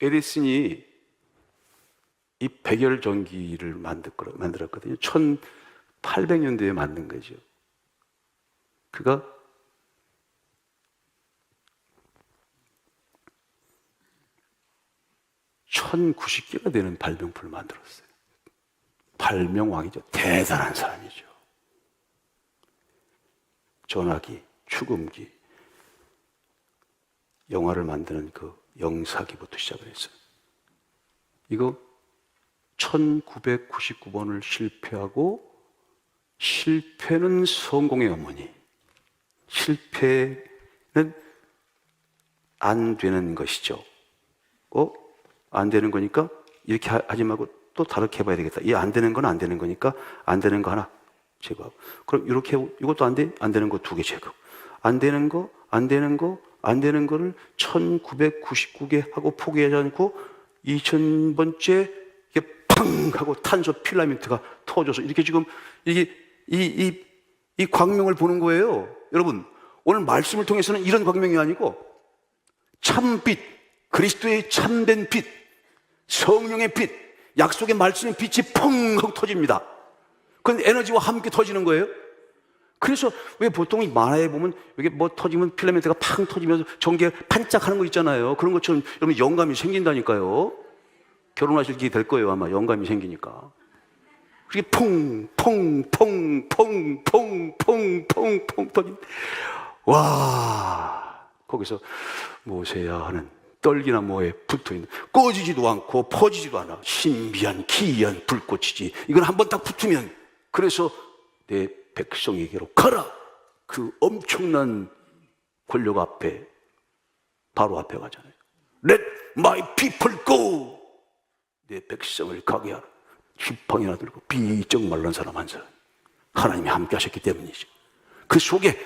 에디슨이 이 백열전기를 만들었거든요. 1800년대에 만든 거죠. 그가 1090개가 되는 발명품을 만들었어요. 발명왕이죠. 대단한 사람이죠. 전화기, 축음기, 영화를 만드는 그 영사기부터 시작을 했어요. 이거 1999번을 실패하고, 실패는 성공의 어머니, 실패는 안 되는 것이죠. 안 되는 거니까 이렇게 하지 말고 또 다르게 해봐야 되겠다. 이 안 되는 건 안 되는 거니까 안 되는 거 하나 제거하고, 그럼 이렇게 하고, 이것도 안 돼? 안 되는 거 2개 제거. 안 되는 거, 안 되는 거, 안 되는 거를 1999개 하고 포기하지 않고 2000번째 이게 팡 하고 탄소 필라멘트가 터져서 이렇게 지금 이게 이 광명을 보는 거예요. 여러분, 오늘 말씀을 통해서는 이런 광명이 아니고 참빛, 그리스도의 참된 빛, 성령의 빛, 약속의 말씀의 빛이 펑 하고 터집니다. 그건 에너지와 함께 터지는 거예요. 그래서 왜 보통 이 만화에 보면 여기 뭐 터지면 필라멘트가 팡 터지면서 전기가 반짝하는 거 있잖아요. 그런 것처럼 여러분 영감이 생긴다니까요. 결혼하실 기회 될 거예요, 아마. 영감이 생기니까. 그게 퐁퐁퐁퐁퐁퐁퐁 터진. 와, 거기서 모세야 하는 떨기나 뭐에 붙어있는, 꺼지지도 않고 퍼지지도 않아 신비한 기이한 불꽃이지. 이건 한번 딱 붙으면, 그래서 내 백성에게로 가라, 그 엄청난 권력 앞에, 바로 앞에 가잖아요. Let my people go. 내 백성을 가게 하라. 지팡이나 들고 비쩍 말란 사람 한 사람, 하나님이 함께 하셨기 때문이죠. 그 속에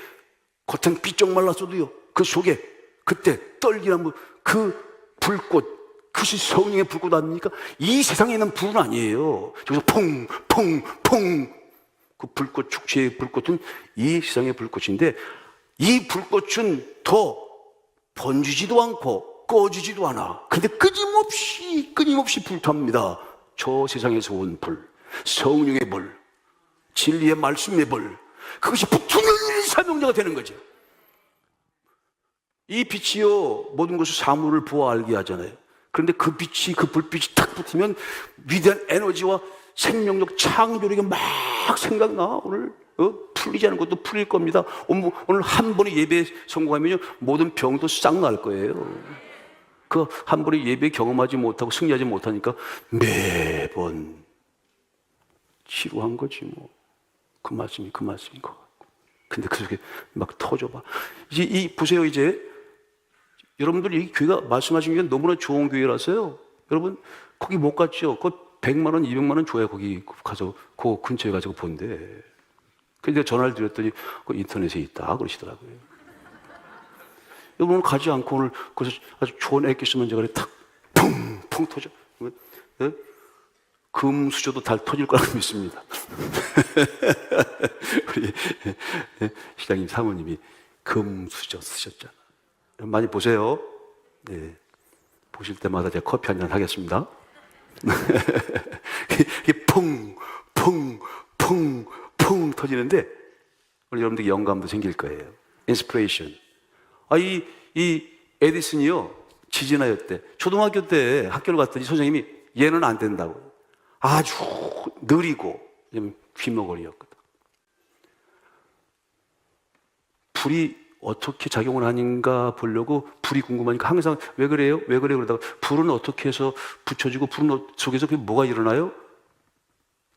겉은 비쩍 말랐어도요, 그 속에 그때 떨기나무 그 불꽃, 그것이 성령의 불꽃 아닙니까? 이 세상에 있는 불은 아니에요. 저기서 퐁퐁퐁, 그 불꽃, 축제의 불꽃은 이 세상의 불꽃인데, 이 불꽃은 더 번지지도 않고 꺼지지도 않아. 근데 끊임없이 불탑니다. 저 세상에서 온 불, 성령의 불, 진리의 말씀의 불, 그것이 붙으면 사명자가 되는 거죠. 이 빛이요, 모든 것을 사물을 보아 알게 하잖아요. 그런데 그 빛이, 그 불빛이 탁 붙으면 위대한 에너지와 생명력, 창조력이 막 생각나. 오늘 풀리지 않은 것도 풀릴 겁니다. 오늘 한 번의 예배에 성공하면요, 모든 병도 싹 날 거예요. 그 한 번의 예배 경험하지 못하고 승리하지 못하니까 매번 지루한 거지 뭐. 그 말씀인 것 같고. 근데 그 속에 막 터져봐. 이제 보세요. 이제 여러분들이 이 교회가 말씀하신 게 너무나 좋은 교회라서요, 여러분 거기 못 갔죠. 그 100만 원, 200만 원 줘야 거기 가서 그 근처에 가지고 본대. 근데 전화를 드렸더니 그 인터넷에 있다 그러시더라고요. 여러분 오늘 가지 않고 오늘 거기서 아주 좋은 엑기스 먼저 탁 퐁퐁 터져. 네? 금수저도 잘 터질 거라고 믿습니다. 우리 시장님 사모님이 금수저 쓰셨잖아. 많이 보세요. 네. 보실 때마다 제가 커피 한잔 하겠습니다. 이게 퐁 터지는데 우리 여러분들 영감도 생길 거예요. 인스피레이션. 이 에디슨이요, 지진하였대. 초등학교 때 학교를 갔더니 선생님이 얘는 안 된다고. 아주 느리고 귀머거리였거든. 불이 어떻게 작용을 하는가 보려고 불이 궁금하니까 항상 왜 그래요? 왜 그래요? 그러다가 불은 어떻게 해서 붙여지고 불은 속에서 그게 뭐가 일어나요?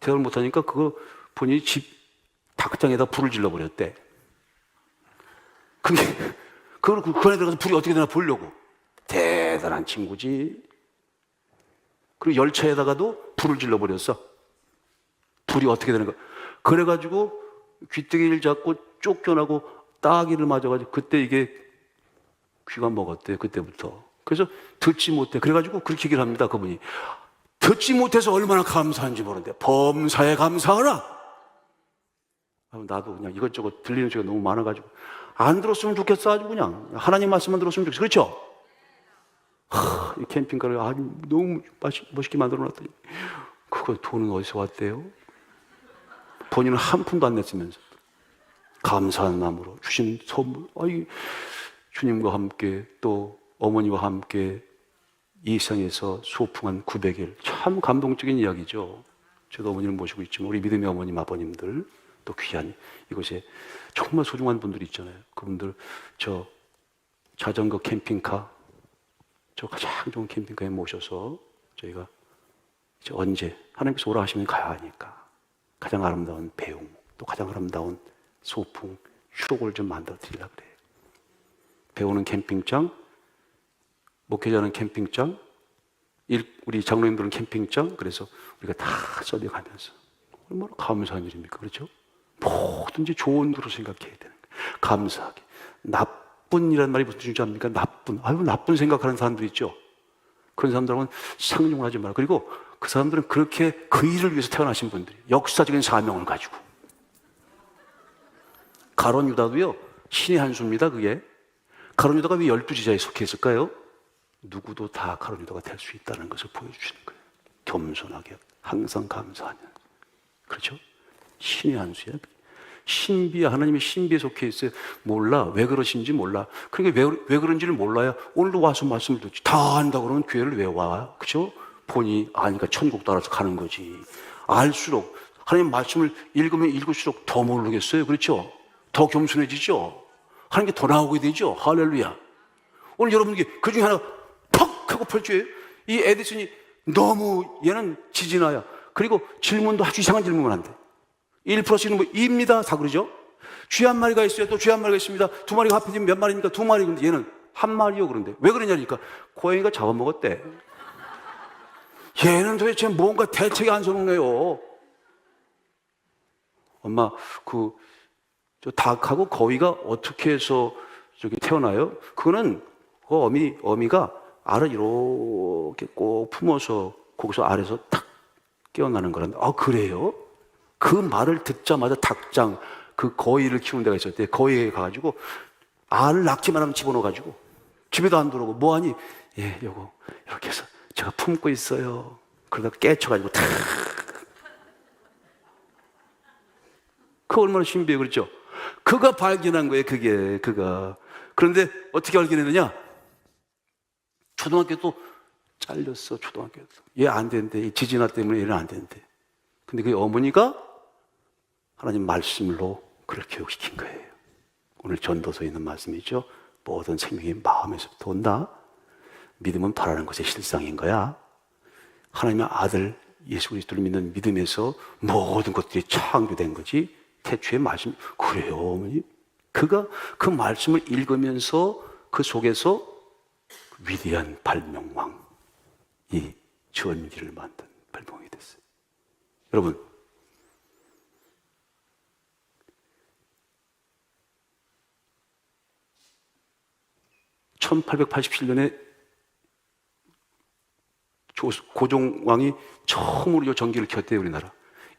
대답을 못하니까 그거 본인이 집 닭장에다 불을 질러버렸대. 그 안에 들어가서 불이 어떻게 되나 보려고. 대단한 친구지. 그리고 열차에다가도 불을 질러버렸어. 불이 어떻게 되는 거야. 그래가지고 귀때기를 잡고 쫓겨나고 따귀를 맞아가지고 그때 이게 귀가 먹었대. 그때부터. 그래서 듣지 못해. 그래가지고 그렇게 얘기를 합니다. 그분이 듣지 못해서 얼마나 감사한지 모르는데 범사에 감사하라. 나도 그냥 이것저것 들리는 소리가 너무 많아가지고 안 들었으면 좋겠어. 아주 그냥 하나님 말씀만 들었으면 좋겠어. 그렇죠? 이 캠핑카를 너무 멋있게 만들어 놨더니 그거 돈은 어디서 왔대요? 본인은 한 푼도 안 냈으면서 감사한 마음으로 주신 선물. 주님과 함께 또 어머니와 함께 이 세상에서 소풍한 900일, 참 감동적인 이야기죠. 저도 어머니를 모시고 있지만 우리 믿음의 어머님, 아버님들 또 귀한 이곳에 정말 소중한 분들이 있잖아요. 그분들 저 자전거 캠핑카, 저 가장 좋은 캠핑카에 모셔서 저희가 이제 언제 하나님께서 오라 하시면 가야 하니까 가장 아름다운 배웅, 또 가장 아름다운 소풍, 추억을 좀 만들어 드리려고 그래요. 배우는 캠핑장, 목회자는 캠핑장, 우리 장로님들은 캠핑장. 그래서 우리가 다 서비가면서 얼마나 감사한 일입니까? 그렇죠? 뭐든지 좋은 도로 생각해야 되는 거예요. 감사하게. 나쁜이라는 말이 무슨 뜻입니까? 나쁜 생각하는 사람들 있죠? 그런 사람들하고는 상종을 하지 마라. 그리고 그 사람들은 그렇게 그 일을 위해서 태어나신 분들이 역사적인 사명을 가지고. 가룟 유다도요, 신의 한 수입니다, 그게. 가룟 유다가 왜 12지자에 속해 있을까요? 누구도 다 가룟 유다가 될 수 있다는 것을 보여주시는 거예요. 겸손하게, 항상 감사하는. 그렇죠? 신의 한 수야. 신비야, 하나님의 신비에 속해 있어요. 몰라. 왜 그러신지 몰라. 그러니까 왜 그런지를 몰라야 오늘도 와서 말씀을 듣지. 다 안다 그러면 교회를 왜 와? 그렇죠? 본이 아니까 천국 따라서 가는 거지. 알수록, 하나님 말씀을 읽으면 읽을수록 더 모르겠어요. 그렇죠? 더 겸손해지죠? 하나님께 더 나오게 되죠? 할렐루야. 오늘 여러분에게 그 중에 하나가 퍽! 하고 펼쳐요. 이 에디슨이 너무 얘는 지진아야. 그리고 질문도 아주 이상한 질문을 한대. 1 플러스 1은 뭐 2입니다. 다 그러죠? 쥐 한 마리가 있어요. 또 쥐 한 마리가 있습니다. 두 마리가 합해지면 몇 마리입니까? 두 마리. 근데 얘는 한 마리요. 그런데 왜 그러냐니까 고양이가 잡아먹었대. 얘는 도대체 뭔가 대책이 안 서먹네요. 엄마, 저 닭하고 거위가 어떻게 해서 저기 태어나요? 그거는 어미가 알을 이렇게 꼭 품어서 거기서 알에서 탁 깨어나는 거란다. 그래요? 그 말을 듣자마자 닭장, 그 거위를 키우는 데가 있었대. 거위에 가가지고 알을 낳기만 하면 집어넣어가지고 집에도 안 들어오고 뭐하니? 예, 요거 이렇게 해서 제가 품고 있어요. 그러다가 깨쳐가지고 탁. 그거 얼마나 신비해, 그렇죠? 그가 발견한 거예요, 그가. 그런데 어떻게 발견했느냐? 초등학교 또 잘렸어, 초등학교에서. 얘 안 된대. 지진아 때문에 얘는 안 된대. 근데 그 어머니가 하나님 말씀으로 그를 교육시킨 거예요. 오늘 전도서에 있는 말씀이죠. 모든 생명이 마음에서부터 온다. 믿음은 바라는 것의 실상인 거야. 하나님의 아들 예수 그리스도를 믿는 믿음에서 모든 것들이 창조된 거지. 태초의 말씀. 그래요, 어머니. 그가 그 말씀을 읽으면서 그 속에서 위대한 발명왕, 이 전기를 만든 발명이 됐어요. 여러분, (1887년에) 고종왕이 처음으로 이 전기를 켰대요. 우리나라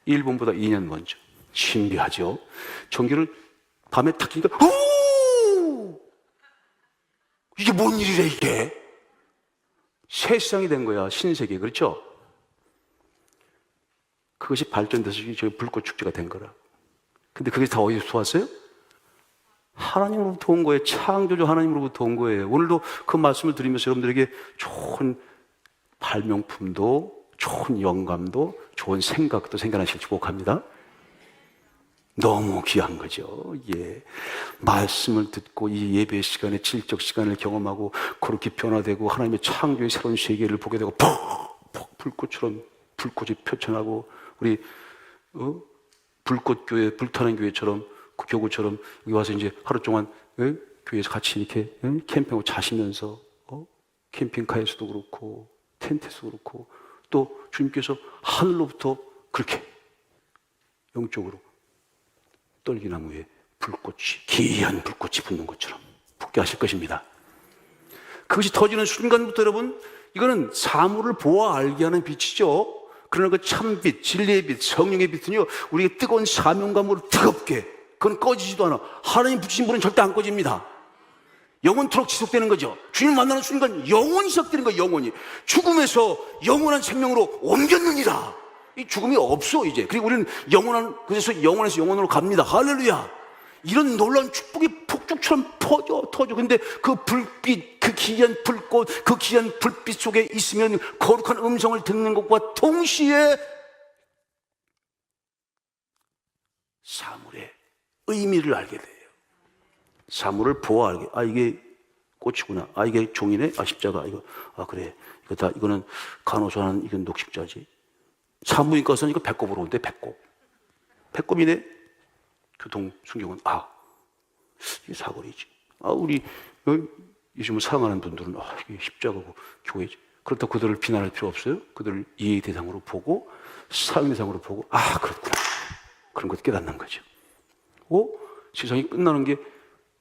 일본보다 2년 먼저. 신비하죠. 전기를 밤에 탁 켜니까 이게 뭔 일이래 이게. 새 세상이 된 거야. 신세계. 그렇죠? 그것이 발전돼서 저희 불꽃 축제가 된 거라. 근데 그게 다 어디서 왔어요? 하나님으로부터 온 거예요. 창조주 하나님으로부터 온 거예요. 오늘도 그 말씀을 드리면서 여러분들에게 좋은 발명품도, 좋은 영감도, 좋은 생각도 생겨나실 축복합니다. 너무 귀한 거죠. 예. 말씀을 듣고 이 예배 시간에 질적 시간을 경험하고 그렇게 변화되고 하나님의 창조의 새로운 세계를 보게 되고 퍽 불꽃처럼 불꽃이 표천하고 우리 불꽃교회, 불타는 교회처럼 그 교구처럼 여기 와서 이제 하루 동안 교회에서 같이 이렇게 캠핑하고 자시면서 캠핑카에서도 그렇고 텐트에서도 그렇고 또 주님께서 하늘로부터 그렇게 영적으로 떨기나무에 불꽃이, 기이한 불꽃이 붙는 것처럼 붙게 하실 것입니다. 그것이 터지는 순간부터 여러분, 이거는 사물을 보아 알게 하는 빛이죠. 그러나 그 참빛, 진리의 빛, 성령의 빛은요, 우리의 뜨거운 사명감으로 뜨겁게, 그건 꺼지지도 않아. 하나님 붙이신 불은 절대 안 꺼집니다. 영원토록 지속되는 거죠. 주님 만나는 순간 영원히 시작되는 거예요. 영원히. 죽음에서 영원한 생명으로 옮겼느니라. 이 죽음이 없어 이제. 그리고 우리는 그래서 영원에서 영원으로 갑니다. 할렐루야. 이런 놀라운 축복이 폭죽처럼 터져. 근데 그 불빛, 그 기이한 불꽃, 그 기이한 불빛 속에 있으면 거룩한 음성을 듣는 것과 동시에 사물의 의미를 알게 돼요. 사물을 보아 알게. 이게 꽃이구나. 이게 종이네. 십자가. 그래. 이거는 간호사 하는 이건 녹십자지. 산부인과 가서는 이거 배꼽으로 오는데 배꼽이네. 교통 순경은 이게 사거리지. 우리 요즘 사랑하는 분들은 이게 십자가고 교회지. 그렇다고 그들을 비난할 필요 없어요. 그들을 이해 대상으로 보고 사용 대상으로 보고 그렇구나. 그런 것도 깨닫는 거죠. 세상이 끝나는 게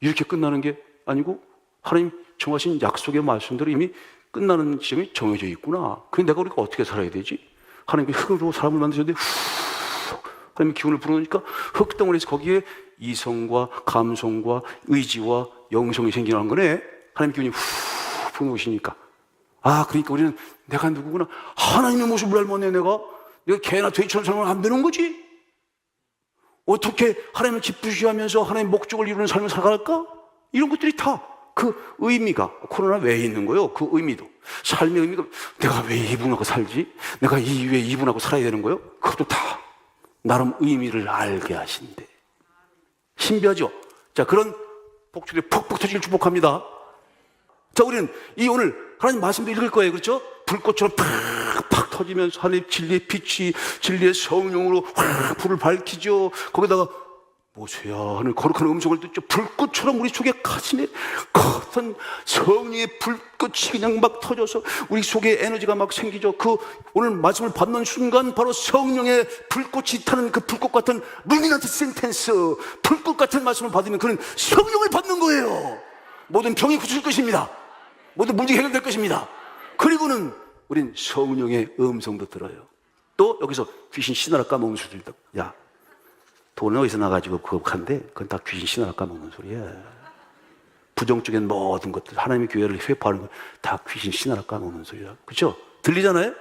이렇게 끝나는 게 아니고 하나님 정하신 약속의 말씀대로 이미 끝나는 지점이 정해져 있구나. 그럼 우리가 어떻게 살아야 되지? 하나님이 흙으로 사람을 만드셨는데 하나님의 기운을 불어넣으니까 흙덩어리에서 거기에 이성과 감성과 의지와 영성이 생기는 거네. 하나님의 기운이 불어넣으시니까. 그러니까 우리는 내가 누구구나. 하나님의 모습을 알면 내가 개나 돼지처럼 살면 안 되는 거지. 어떻게 하나님을 기쁘시하면서 하나님의 목적을 이루는 삶을 살아갈까? 이런 것들이 다 그 의미가 코로나 외에 있는 거예요. 그 의미도. 삶의 의미가 내가 왜 이분하고 살지? 내가 왜 이분하고 살아야 되는 거예요? 그것도 다 나름 의미를 알게 하신대. 신비하죠? 자, 그런 복주들이 퍽퍽 터지길 축복합니다. 자, 우리는 오늘 하나님 말씀도 읽을 거예요. 그렇죠? 불꽃처럼 팍팍 터지면서 하나님 진리의 빛이 진리의 성령으로 확 불을 밝히죠. 거기다가 모세야 하는 거룩한 음성을 듣죠. 불꽃처럼 우리 속에 가슴에 커던 성령의 불꽃이 그냥 막 터져서 우리 속에 에너지가 막 생기죠. 오늘 말씀을 받는 순간 바로 성령의 불꽃이 타는 그 불꽃 같은 루미넌트 센텐스, 불꽃 같은 말씀을 받으면 그는 성령을 받는 거예요. 모든 병이 고칠 것입니다. 모든 문제가 해결될 것입니다. 그리고는 우린 성령의 음성도 들어요. 또 여기서 귀신 신하라 까먹는 소리도 있다고. 돈은 어디서 나가지고 그것한데 그건 다 귀신 신하라 까먹는 소리야. 부정적인 모든 것들, 하나님의 교회를 회파하는 건 다 귀신 신하라 까먹는 소리야. 그렇죠? 들리잖아요?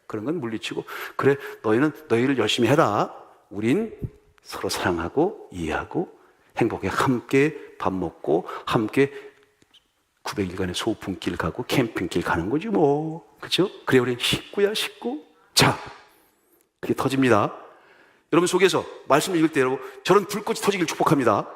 그런 건 물리치고, 그래, 너희는 너희를 열심히 해라. 우린 서로 사랑하고 이해하고 행복하게 함께 밥 먹고 함께 900일간의 소풍길 가고 캠핑길 가는 거지 뭐. 그렇죠? 그래, 우리 식구야 식구. 자, 그게 터집니다. 여러분 속에서 말씀 읽을 때 여러분 저런 불꽃이 터지길 축복합니다.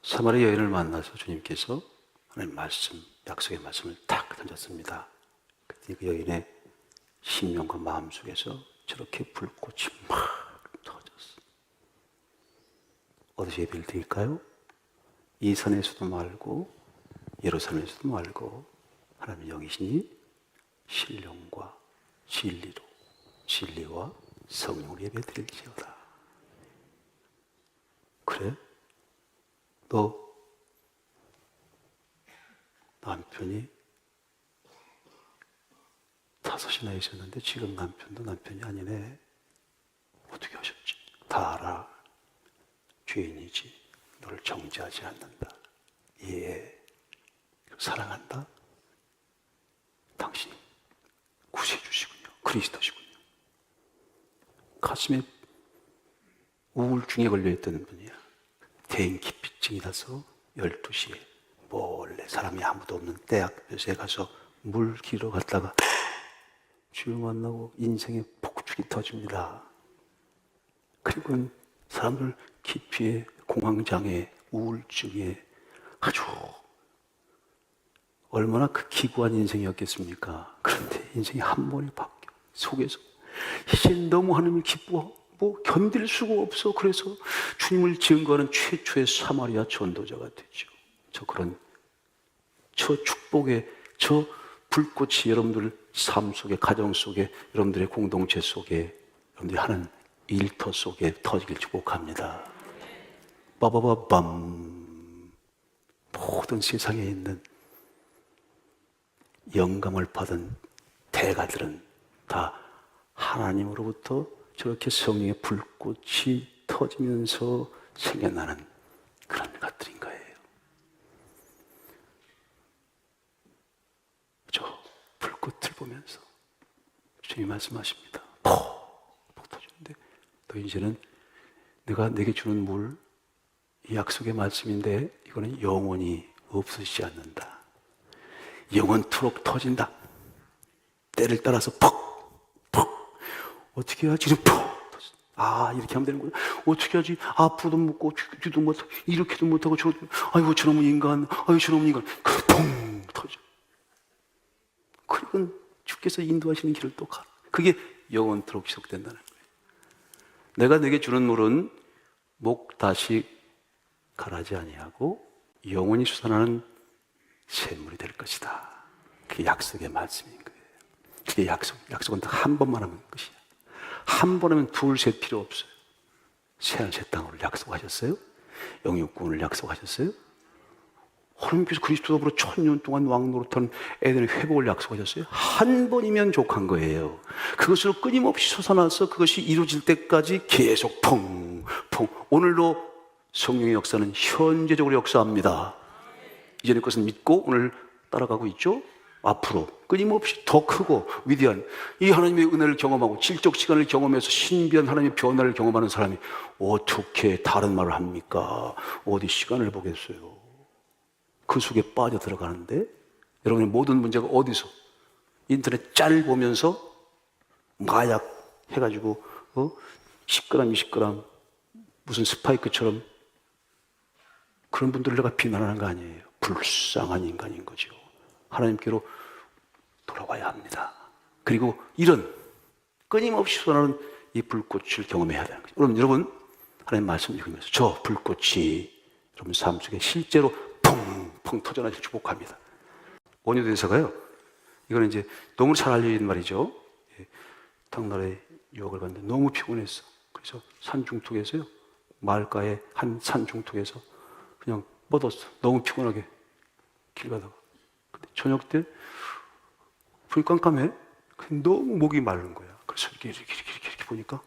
사마리아 여인을 만나서 주님께서 하나님 말씀, 약속의 말씀을 탁 던졌습니다. 그랬더니 그 여인의 심령과 마음속에서 저렇게 불꽃이 막 터졌어. 어디서 예배를 드릴까요? 이 산에서도 말고 예루살렘에서도 말고 하나님의 영이시니 신령과 진리로, 진리와 성령으로 예배 드릴지어다. 그래? 너 남편이 5이나 있었는데 지금 남편도 남편이 아니네. 어떻게 하셨지? 다 알아. 죄인이지. 너를 정죄하지 않는다. 예. 사랑한다. 당신이 구세주시군요. 그리스도시군요. 가슴에 우울증에 걸려있던 분이야. 대인기피증이 나서 12시에 몰래 사람이 아무도 없는 대학교에 가서 물 길어 갔다가 주를 만나고 인생의 폭죽이 터집니다. 그리고 사람들 기피에 공황장애, 우울증에 아주 얼마나 그 기구한 인생이었겠습니까? 그런데 인생이 한 번에 바뀌어 속에서 이제 너무 하나님을 기뻐 견딜 수가 없어. 그래서 주님을 증거하는 최초의 사마리아 전도자가 되죠. 저 축복의 저 불꽃이 여러분들 삶 속에, 가정 속에, 여러분들의 공동체 속에, 여러분들이 하는 일터 속에 터지길 축복합니다. 빠바바밤. 모든 세상에 있는 영감을 받은 대가들은 다 하나님으로부터 저렇게 성령의 불꽃이 터지면서 생겨나는 그런 것들인 거예요. 저 불꽃을 보면서 주님이 말씀하십니다. 퍽 터지는데 너 이제는 내가 내게 주는 물, 이 약속의 말씀인데 이거는 영원히 없어지지 않는다. 영원토록 터진다. 때를 따라서 퍽 어떻게 해야지? 퍽 이렇게 하면 되는구나. 어떻게 하지? 앞으로도 못 가, 뒤도 못하고, 이렇게도 못하고, 아이고, 저놈은 인간, 아이고, 저놈은 인간. 퐁! 터져. 그리고 주께서 인도하시는 길을 또 가. 그게 영원토록 지속된다는 거예요. 내가 내게 주는 물은 목 다시 가라지 아니하고 영원히 솟아나는 샘물이 될 것이다. 그게 약속의 말씀인 거예요. 그게 약속은 한 번만 하면 끝이야. 한 번 하면 둘, 셋 필요 없어요. 새하늘 새 땅을 약속하셨어요? 영육군을 약속하셨어요? 하나님께서 그리스도로 1000년 동안 왕노릇한 에덴의 회복을 약속하셨어요? 한 번이면 족한 거예요. 그것으로 끊임없이 솟아나서 그것이 이루어질 때까지 계속 펑. 오늘도 성령의 역사는 현재적으로 역사합니다. 이전의 것은 믿고 오늘 따라가고 있죠? 앞으로 끊임없이 더 크고 위대한 이 하나님의 은혜를 경험하고 질적 시간을 경험해서 신비한 하나님의 변화를 경험하는 사람이 어떻게 다른 말을 합니까? 어디 시간을 보겠어요? 그 속에 빠져 들어가는데 여러분의 모든 문제가 어디서? 인터넷 짤 보면서 마약 해가지고 10g, 20g 무슨 스파이크처럼 그런 분들을 내가 비난하는 거 아니에요. 불쌍한 인간인 거죠. 하나님께로 돌아와야 합니다. 그리고 이런 끊임없이 솟아나는 이 불꽃을 경험해야 되는 거죠. 여러분 하나님 말씀 읽으면서 저 불꽃이 여러분 삶 속에 실제로 펑펑 터져나길 축복합니다. 원효 대사가요. 이거는 이제 너무 잘 알려진 말이죠. 당나라의 유혹을 받는데 너무 피곤했어. 그래서 산중턱에서요. 마을가의 한 산중턱에서 그냥 뻗었어. 너무 피곤하게 길 가다가. 근데 저녁 때 불이 깜깜해. 너무 목이 마른 거야. 그래서 이렇게 보니까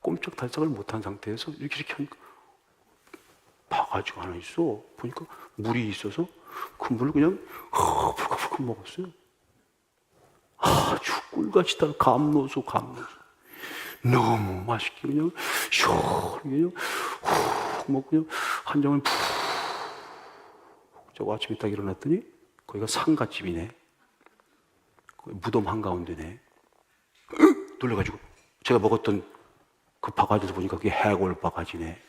꼼짝달싹을 못한 상태에서 이렇게 하니까 바가지가 하나 있어. 보니까 물이 있어서 그 물을 그냥 풀컥풀컥 먹었어요. 아주 꿀같이 다 감노소. 너무 맛있게 그냥 시원하게 그냥 훅 먹고 그냥 한 장을 푹. 저거 아침에 딱 일어났더니 거기가 상가집이네. 무덤 한가운데네. 놀래가지고 제가 먹었던 그 바가지를 보니까 그게 해골 바가지네.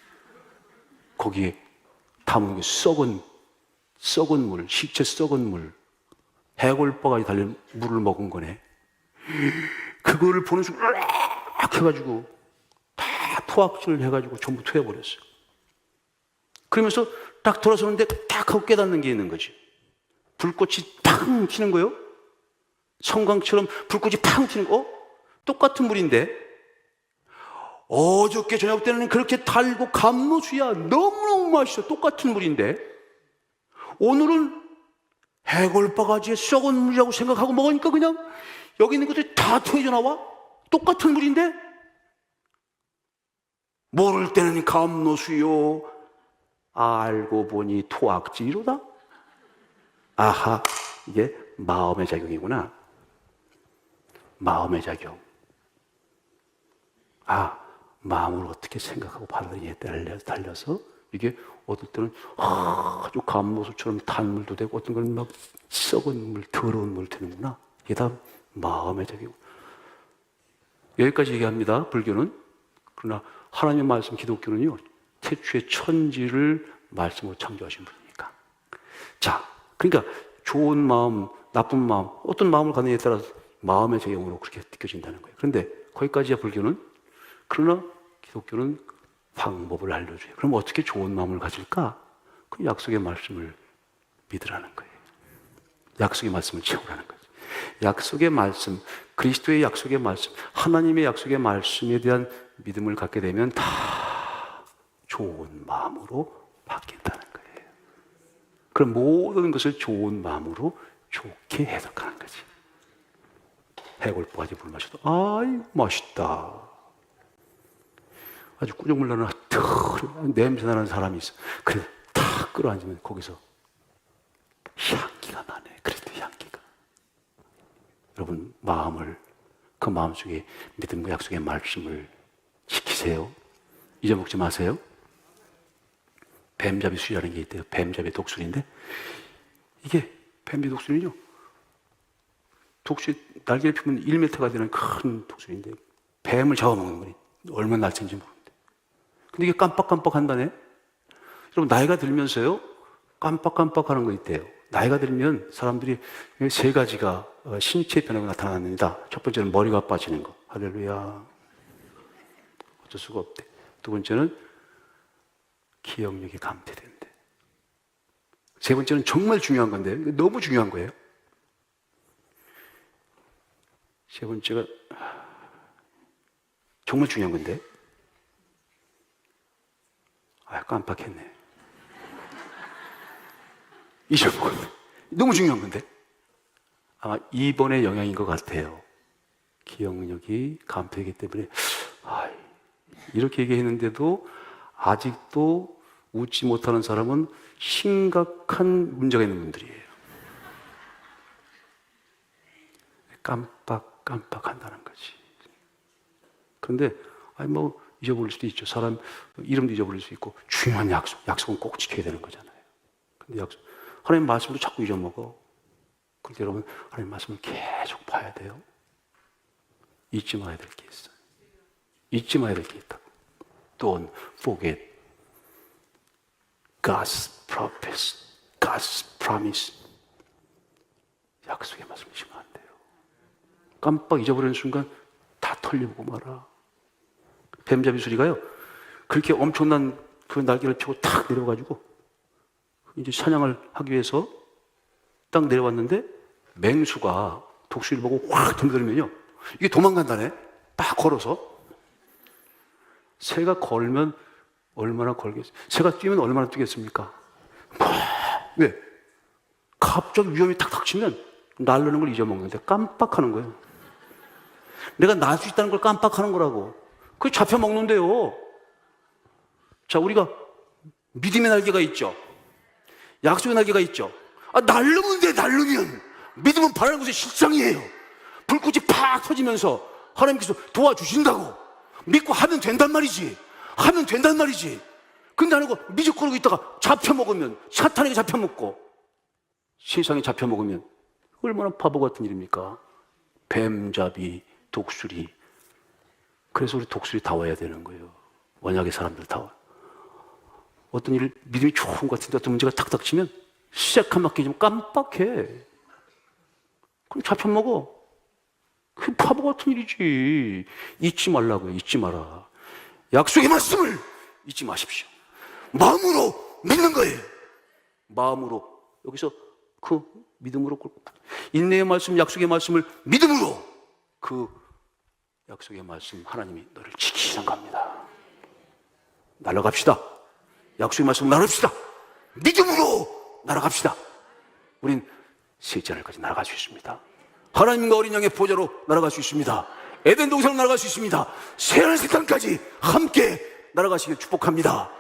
거기에 가뭄, 썩은 물, 시체 썩은 물, 해골바가지 달린 물을 먹은 거네. 그거를 보는 순간 으악 해가지고 다 토악질을 해가지고 전부 토해버렸어요. 그러면서 딱 돌아서는데 딱 하고 깨닫는 게 있는 거지. 불꽃이 팡 튀는 거요. 성광처럼 불꽃이 팡 튀는 거. 똑같은 물인데 어저께 저녁 때는 그렇게 달고 감로수야 너무너무 맛있어. 똑같은 물인데 오늘은 해골바가지에 썩은 물이라고 생각하고 먹으니까 그냥 여기 있는 것들이 다 토해져 나와. 똑같은 물인데 모를 때는 감로수요 알고 보니 토악질이로다. 아하, 이게 마음의 작용이구나. 마음의 작용. 마음을 어떻게 생각하고 받느냐에 달려서 이게 어떨 때는 아주 감로수처럼 단물도 되고 어떤 건 막 썩은 물, 더러운 물 되는구나. 이게 다 마음의 작용. 여기까지 얘기합니다. 불교는. 그러나 하나님의 말씀, 기독교는요, 태초에 천지를 말씀으로 창조하신 분이니까. 자, 그러니까 좋은 마음, 나쁜 마음, 어떤 마음을 갖느냐에 따라서 마음의 작용으로 그렇게 느껴진다는 거예요. 그런데 거기까지야 불교는. 그러나 기독교는 방법을 알려줘요. 그럼 어떻게 좋은 마음을 가질까? 그 약속의 말씀을 믿으라는 거예요. 약속의 말씀을 채우라는 거죠. 약속의 말씀, 그리스도의 약속의 말씀, 하나님의 약속의 말씀에 대한 믿음을 갖게 되면 다 좋은 마음으로 바뀐다는 거예요. 그럼 모든 것을 좋은 마음으로 좋게 해석하는 거지. 해골바가지 물 마셔도 아이 맛있다. 아주 꾸중물 나는 냄새 나는 사람이 있어. 그래 탁 끌어앉으면 거기서 향기가 나네. 그래도 향기가. 여러분 마음을 그 마음속에 믿음과 약속의 말씀을 지키세요. 잊어먹지 마세요. 뱀잡이 술이라는 게 있대요. 뱀잡이 독술인데 이게 뱀잡이 독술은요. 독수리 날개를 피면 1m가 되는 큰 독수리인데 뱀을 잡아먹는 거니 얼마나 날쌘지 모르는데. 근데 이게 깜빡깜빡한다네. 여러분 나이가 들면서요 깜빡깜빡하는 거 있대요. 나이가 들면 사람들이 세 가지가 신체 변화가 나타납니다. 첫 번째는 머리가 빠지는 거. 할렐루야. 어쩔 수가 없대. 두 번째는 기억력이 감퇴된대. 세 번째는 정말 중요한 건데 너무 중요한 거예요. 세 번째가 정말 중요한 건데 깜빡했네. 잊어먹었네. 너무 중요한 건데 아마 2번의 영향인 것 같아요. 기억력이 감퇴되기 때문에 이렇게 얘기했는데도 아직도 웃지 못하는 사람은 심각한 문제가 있는 분들이에요. 깜빡한다는 거지. 그런데 잊어버릴 수도 있죠. 사람 이름도 잊어버릴 수 있고 중요한 약속은 꼭 지켜야 되는 거잖아요. 근데 하나님 말씀도 자꾸 잊어먹어. 그런데 여러분 하나님 말씀을 계속 봐야 돼요. 잊지 말아야 될 게 있어요. 잊지 말아야 될 게 있다고. Don't forget God's promise. God's promise. 약속의 말씀 잊으면 안 돼요. 깜빡 잊어버리는 순간 다 털려보고 말아. 뱀잡이 수리가요 그렇게 엄청난 그 날개를 펴고 탁 내려가지고 이제 사냥을 하기 위해서 딱 내려왔는데 맹수가 독수리를 보고 확 덤벼들면요 이게 도망간다네. 딱 걸어서. 새가 걸면 얼마나 걸겠어요? 새가 뛰면 얼마나 뛰겠습니까? 왜? 갑자기 위험이 탁 닥치면 날르는 걸 잊어먹는데 깜빡하는 거예요. 내가 날 수 있다는 걸 깜빡하는 거라고. 그게 잡혀먹는데요. 자, 우리가 믿음의 날개가 있죠. 약속의 날개가 있죠. 날르면 돼, 날르면. 믿음은 바라는 것의 실상이에요. 불꽃이 팍 터지면서 하나님께서 도와주신다고. 믿고 하면 된단 말이지. 하면 된단 말이지. 근데 안 하고 미적거리고 있다가 잡혀먹으면, 사탄에게 잡혀먹고, 세상에 잡혀먹으면 얼마나 바보 같은 일입니까? 뱀잡이, 독수리. 그래서 우리 독수리 다 와야 되는 거예요. 원약의 사람들 다 와. 어떤 일 믿음이 좋은 것 같은데 어떤 문제가 탁 닥치면 시작한 맞게 좀 깜빡해. 그럼 잡혀먹어. 그 바보 같은 일이지. 잊지 말라고요. 잊지 마라. 약속의 말씀을 잊지 마십시오. 마음으로 믿는 거예요. 마음으로. 여기서 그 믿음으로 인내의 말씀, 약속의 말씀을 믿음으로 그 약속의 말씀 하나님이 너를 지키시는 겁니다. 날아갑시다. 약속의 말씀 나눕시다. 믿음으로 날아갑시다. 우린 셋째 하늘까지 날아갈 수 있습니다. 하나님과 어린 양의 보좌로 날아갈 수 있습니다. 에덴 동산으로 날아갈 수 있습니다. 새하늘 새 땅까지 함께 날아가시길 축복합니다.